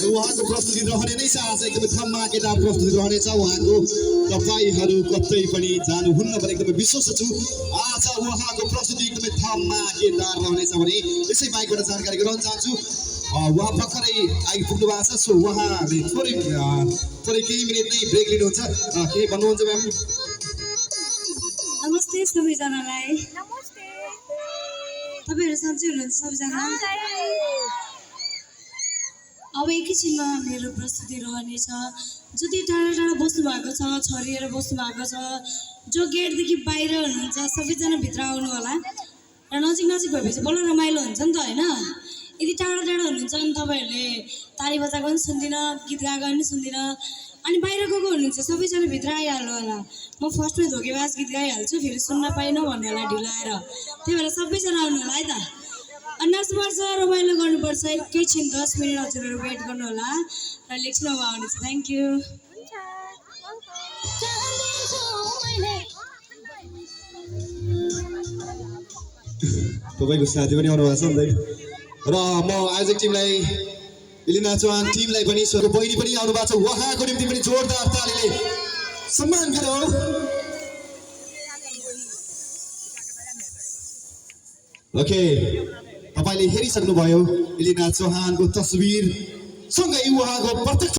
उहाँको प्रस्तुति रहने नै छ आज एकदमै धमाकेदार प्रस्तुति रहनेछ उहाँको तपाईहरू कतै पनि जानुहुन्न भने एकदमै विश्वास छु आज उहाँको प्रस्तुति एकदमै धमाकेदार रहनेछ भने यसै बाइकबाट जानकारी गराउन चाहन्छु उहाँ भर्खरै आइपुग्नु भएको छ सो उहाँले थोरै केही मिनट नै ब्रेक लिनुहुन्छ के भन्नुहुन्छ म्याम नमस्ते सबैजनालाई नमस्ते तपाईहरु सन्चै हुनुहुन्छ सबैजना अब एकैछिनमा मेरो प्रस्तुति रहनेछ जति टाढा टाढा बस्नु भएको छ छरिएर बस्नु भएको छ जो गेटदेखि बाहिर हुनुहुन्छ सबैजना भित्र आउनु होला र नजिक नजिक भएपछि बल्ल रमाइलो हुन्छ नि त हैन यदि टाढा टाढा हुनुहुन्छ अनि तपाईहरुले ताली बजाएको पनि सुन्दिन गीत गाएको पनि सुन्दिन अनि बाहिर गएको हुनुहुन्छ सबैजना भित्र आइहाल्नु होला म फर्स्टमै धोकेबाज गीत गाइहाल्छु फेरि सुन्न पाइन भन्ने होला ढिलो आएर त्यही भएर सबैजना आउनु होला है त नाच्नुपर्छ रमाइलो गर्नुपर्छ एकैछिन 10 मिनट हजुरहरू वेट गर्नु होला र लेख्नमा आउनेछ थ्याङ्क यू तपाईको साथी पनि आउनु भएको छ नि र म आयोजक टिमलाई इलिना चौहान टिमलाई पनि सो बहिनी पनि आउनु भएको छ उहाँको निम्ति पनि जोरदार तालीले सम्मान गरौँ ओके तपाईले हेरिसक्नुभयो इलिना चौहानको तस्बिर सँगै उहाँको प्रत्यक्ष